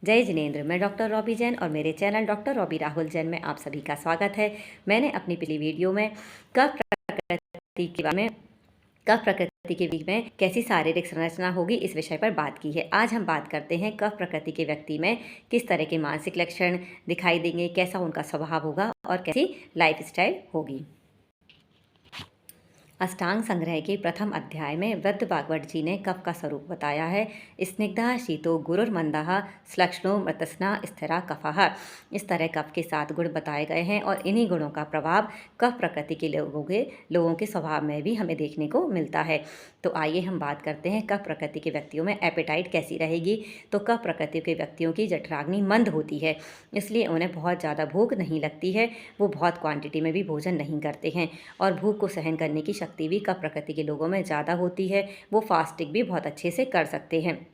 जय जिनेंद्र। मैं doctor Robbie Jain और मेरे channel doctor Robbie Rahul Jain में आप सभी का स्वागत है। मैंने अपनी पिछली वीडियो में कफ प्रकृति के बारे में कफ प्रकृति के बीच में कैसी शारीरिक संरचना होगी इस विषय पर बात की है। आज हम बात करते हैं कफ प्रकृति के व्यक्ति में किस तरह के मानसिक लक्षण दिखाई देंगे, कैसा उनका स्वभाव होगा और कैसी लाइफस्टाइल होगी। अष्टांग संग्रह के प्रथम अध्याय में वृद्ध भागवत जी ने कफ का स्वरूप बताया है। स्निग्धा शीतो गुरुर्मंदः श्लक्ष्णो मृतस्ना स्थिरा कफः। इस तरह कफ के 7 गुण बताए गए हैं और इन्हीं गुणों का प्रभाव कफ प्रकृति के लोगों के स्वभाव में भी हमें देखने को मिलता है। तो आइए हम बात करते हैं कफ प्रकृति के व्यक्तियों में एपेटाइट कैसी रहेगी। तो कफ प्रकृति के व्यक्तियों की जठराग्नि मंद होती है, इसलिए उन्हें बहुत ज़्यादा भूख नहीं लगती है। वो बहुत क्वांटिटी में भी भोजन नहीं करते हैं और भूख को सहन करने की शक्ति भी कफ प्रकृति के लोगों में ज़्यादा होती है। वो फास्टिंग भी बहुत अच्छे से कर सकते हैं,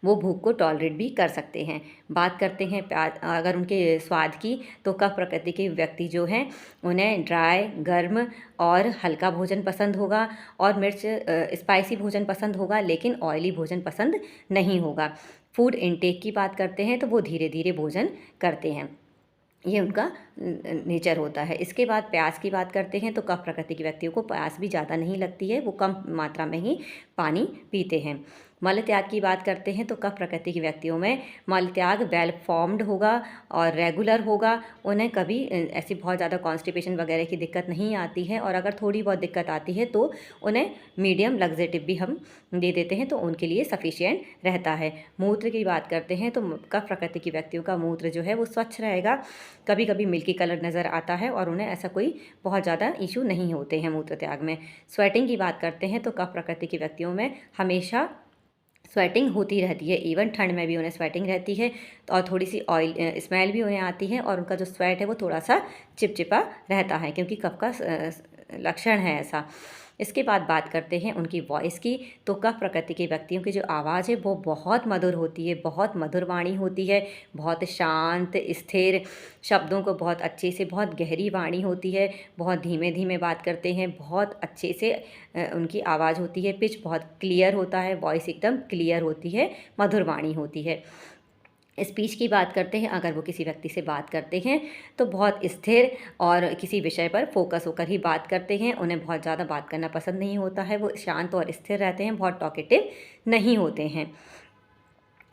वो भूख को टॉलरेट भी कर सकते हैं। बात करते हैं अगर उनके स्वाद की, तो कफ प्रकृति के व्यक्ति जो हैं उन्हें ड्राई, गर्म और हल्का भोजन पसंद होगा और मिर्च स्पाइसी भोजन पसंद होगा, लेकिन ऑयली भोजन पसंद नहीं होगा। फूड इनटेक की बात करते हैं तो वो धीरे धीरे भोजन करते हैं, ये उनका नेचर होता है। इसके बाद प्यास की बात करते हैं तो कफ प्रकृति के व्यक्तियों को प्यास भी ज़्यादा नहीं लगती है, वो कम मात्रा में ही पानी पीते हैं। मल त्याग की बात करते हैं तो कफ प्रकृति के व्यक्तियों में मल त्याग वेल फॉर्म्ड होगा और रेगुलर होगा। उन्हें कभी ऐसी बहुत ज़्यादा कॉन्स्टिपेशन वगैरह की दिक्कत नहीं आती है, और अगर थोड़ी बहुत दिक्कत आती है तो उन्हें मीडियम लग्जेटिव भी हम दे देते हैं, तो उनके लिए सफिशिएंट रहता है। मूत्र की बात करते हैं तो कफ प्रकृति के व्यक्तियों का मूत्र जो है वो स्वच्छ रहेगा। कभी कभी मिल्की कलर नज़र आता है और उन्हें ऐसा कोई बहुत ज़्यादा इशू नहीं होते हैं मूत्र त्याग में। स्वेटिंग की बात करते हैं तो कफ प्रकृति के व्यक्तियों में हमेशा स्वेटिंग होती रहती है, इवन ठंड में भी उन्हें स्वेटिंग रहती है और थोड़ी सी ऑयल स्मेल भी उन्हें आती है, और उनका जो स्वेट है वो थोड़ा सा चिपचिपा रहता है क्योंकि कफ का लक्षण है ऐसा। इसके बाद बात करते हैं उनकी वॉइस की। तो कफ प्रकृति के व्यक्तियों की जो आवाज़ है वो बहुत मधुर होती है, बहुत मधुर वाणी होती है, बहुत शांत स्थिर, शब्दों को बहुत अच्छे से, बहुत गहरी वाणी होती है, बहुत धीमे धीमे बात करते हैं, बहुत अच्छे से उनकी आवाज़ होती है, पिच बहुत क्लियर होता है, वॉइस एकदम क्लियर होती है, मधुर वाणी होती है। स्पीच की बात करते हैं, अगर वो किसी व्यक्ति से बात करते हैं तो बहुत स्थिर और किसी विषय पर फोकस होकर ही बात करते हैं। उन्हें बहुत ज़्यादा बात करना पसंद नहीं होता है, वो शांत और स्थिर रहते हैं, बहुत टॉकेटिव नहीं होते हैं।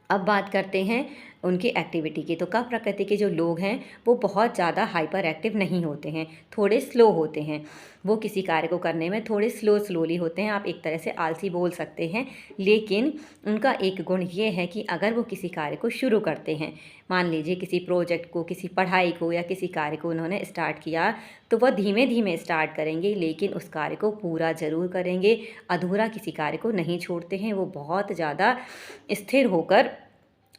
अब बात करते हैं उनकी एक्टिविटी की। तो कफ प्रकृति के जो लोग हैं वो बहुत ज़्यादा हाइपर एक्टिव नहीं होते हैं, थोड़े स्लो होते हैं। वो किसी कार्य को करने में थोड़े स्लोली होते हैं, आप एक तरह से आलसी बोल सकते हैं। लेकिन उनका एक गुण ये है कि अगर वो किसी कार्य को शुरू करते हैं, मान लीजिए किसी प्रोजेक्ट को, किसी पढ़ाई को या किसी कार्य को उन्होंने स्टार्ट किया, तो वह धीमे धीमे स्टार्ट करेंगे लेकिन उस कार्य को पूरा ज़रूर करेंगे। अधूरा किसी कार्य को नहीं छोड़ते हैं, वो बहुत ज़्यादा स्थिर होकर,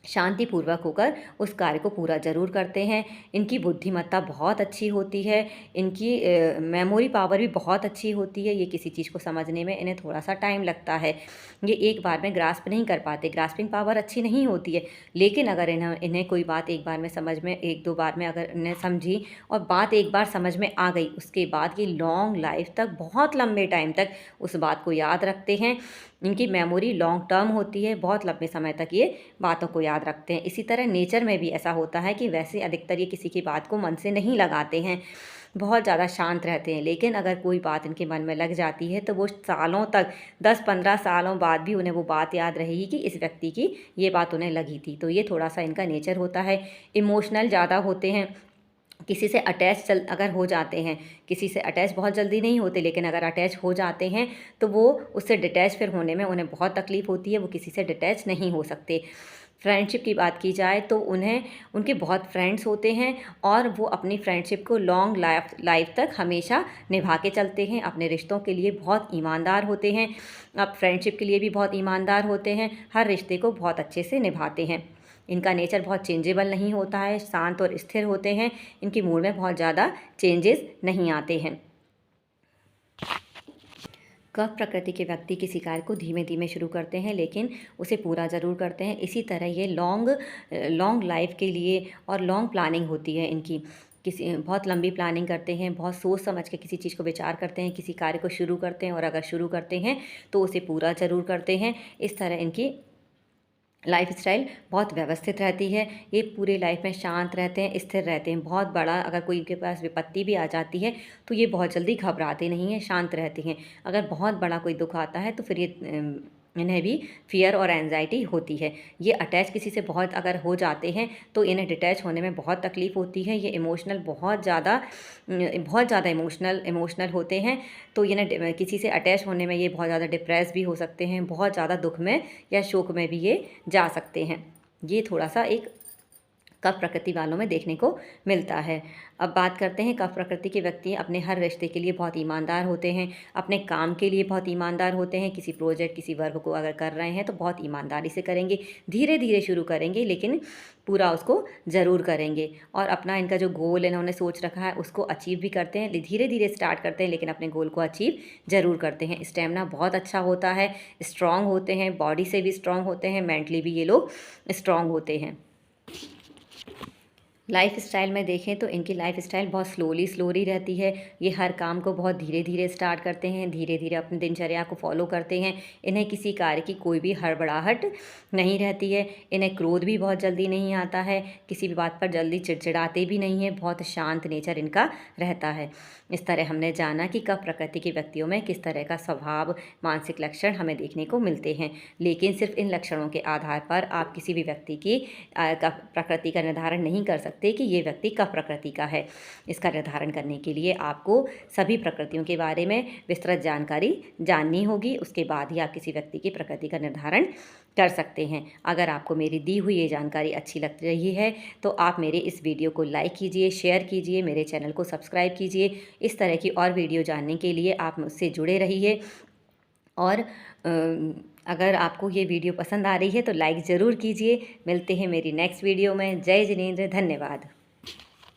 शांतिपूर्वक होकर उस कार्य को पूरा ज़रूर करते हैं। इनकी बुद्धिमत्ता बहुत अच्छी होती है, इनकी मेमोरी पावर भी बहुत अच्छी होती है। ये किसी चीज़ को समझने में इन्हें थोड़ा सा टाइम लगता है, ये एक बार में ग्रास्प नहीं कर पाते, ग्रास्पिंग पावर अच्छी नहीं होती है। लेकिन अगर इन्हें कोई बात एक बार में समझ में, 1-2 बार में अगर इन्हें समझी और बात एक बार समझ में आ गई, उसके बाद ये लॉन्ग लाइफ तक, बहुत लंबे टाइम तक उस बात को याद रखते हैं। इनकी मेमोरी लॉन्ग टर्म होती है, बहुत लंबे समय तक ये बातों को याद रखते हैं। इसी तरह नेचर में भी ऐसा होता है कि वैसे अधिकतर ये किसी की बात को मन से नहीं लगाते हैं, बहुत ज़्यादा शांत रहते हैं। लेकिन अगर कोई बात इनके मन में लग जाती है तो वो सालों तक, 10-15 सालों बाद भी उन्हें वो बात याद रहेगी कि इस व्यक्ति की ये बात उन्हें लगी थी। तो ये थोड़ा सा इनका नेचर होता है। इमोशनल ज़्यादा होते हैं, किसी से अटैच अगर हो जाते हैं, किसी से अटैच बहुत जल्दी नहीं होते, लेकिन अगर अटैच हो जाते हैं तो वो उससे डिटैच फिर होने में उन्हें बहुत तकलीफ़ होती है, वो किसी से डिटैच नहीं हो सकते। फ्रेंडशिप की बात की जाए तो उनके बहुत फ्रेंड्स होते हैं और वो अपनी फ्रेंडशिप को लॉन्ग लाइफ तक हमेशा निभा के चलते हैं। अपने रिश्तों के लिए बहुत ईमानदार होते हैं, अब फ्रेंडशिप के लिए भी बहुत ईमानदार होते हैं, हर रिश्ते को बहुत अच्छे से निभाते हैं। इनका नेचर बहुत चेंजेबल नहीं होता है, शांत और स्थिर होते हैं, इनकी मूड में बहुत ज़्यादा चेंजेस नहीं आते हैं। कफ प्रकृति के व्यक्ति किसी कार्य को धीमे धीमे शुरू करते हैं लेकिन उसे पूरा ज़रूर करते हैं। इसी तरह ये लॉन्ग लाइफ के लिए और लॉन्ग प्लानिंग होती है इनकी, किसी बहुत लंबी प्लानिंग करते हैं, बहुत सोच समझ के किसी चीज़ को विचार करते हैं, किसी कार्य को शुरू करते हैं और अगर शुरू करते हैं तो उसे पूरा ज़रूर करते हैं। इस तरह इनकी लाइफ़स्टाइल बहुत व्यवस्थित रहती है। ये पूरे लाइफ़ में शांत रहते हैं, स्थिर रहते हैं। बहुत बड़ा अगर कोई इनके पास विपत्ति भी आ जाती है, तो ये बहुत जल्दी घबराते नहीं हैं, शांत रहते हैं। अगर बहुत बड़ा कोई दुःख आता है, तो फिर ये इन्हें भी फ़ियर और एंग्ज़ायटी होती है। ये अटैच किसी से बहुत अगर हो जाते हैं, तो इन्हें डिटैच होने में बहुत तकलीफ़ होती है। ये इमोशनल बहुत ज़्यादा इमोशनल होते हैं, तो इन्हें किसी से अटैच होने में ये बहुत ज़्यादा डिप्रेस भी हो सकते हैं, बहुत ज़्यादा दुःख में या शोक में भी ये जा सकते हैं। ये थोड़ा-सा एक कफ प्रकृति वालों में देखने को मिलता है। अब बात करते हैं, कफ प्रकृति के व्यक्ति अपने हर रिश्ते के लिए बहुत ईमानदार होते हैं, अपने काम के लिए बहुत ईमानदार होते हैं। किसी प्रोजेक्ट, किसी वर्क को अगर कर रहे हैं तो बहुत ईमानदारी से करेंगे, धीरे-धीरे शुरू करेंगे लेकिन पूरा उसको ज़रूर करेंगे। और अपना इनका जो गोल इन्होंने सोच रखा है उसको अचीव भी करते हैं, धीरे-धीरे स्टार्ट करते हैं लेकिन अपने गोल को अचीव ज़रूर करते हैं। स्टैमिना बहुत अच्छा होता है, स्ट्रॉन्ग होते हैं, बॉडी से भी स्ट्रॉन्ग होते हैं, मेंटली भी ये लोग स्ट्रॉन्ग होते हैं। लाइफ़स्टाइल में देखें तो इनकी लाइफ़स्टाइल बहुत स्लोली रहती है। ये हर काम को बहुत धीरे-धीरे स्टार्ट करते हैं, धीरे-धीरे अपनी दिनचर्या को फ़ॉलो करते हैं। इन्हें किसी कार्य की कोई भी हड़बड़ाहट नहीं रहती है। इन्हें क्रोध भी बहुत जल्दी नहीं आता है, किसी भी बात पर जल्दी चिड़चिड़ाते भी नहीं हैं, बहुत शांत नेचर इनका रहता है। इस तरह हमने जाना कि कफ प्रकृति के व्यक्तियों में किस तरह का स्वभाव, मानसिक लक्षण हमें देखने को मिलते हैं। लेकिन सिर्फ़ इन लक्षणों के आधार पर आप किसी भी व्यक्ति की कफ प्रकृति का निर्धारण नहीं कर सकते कि ये व्यक्ति कफ प्रकृति का है। इसका निर्धारण करने के लिए आपको सभी प्रकृतियों के बारे में विस्तृत जानकारी जाननी होगी, उसके बाद ही आप किसी व्यक्ति की प्रकृति का निर्धारण कर सकते हैं। अगर आपको मेरी दी हुई ये जानकारी अच्छी लग रही है तो आप मेरे इस वीडियो को लाइक कीजिए, शेयर कीजिए, मेरे चैनल को सब्सक्राइब कीजिए। इस तरह की और वीडियो जानने के लिए आप मुझसे जुड़े रहिए। और अगर आपको ये वीडियो पसंद आ रही है तो लाइक ज़रूर कीजिए। मिलते हैं मेरी नेक्स्ट वीडियो में। जय जिनेंद्र, धन्यवाद।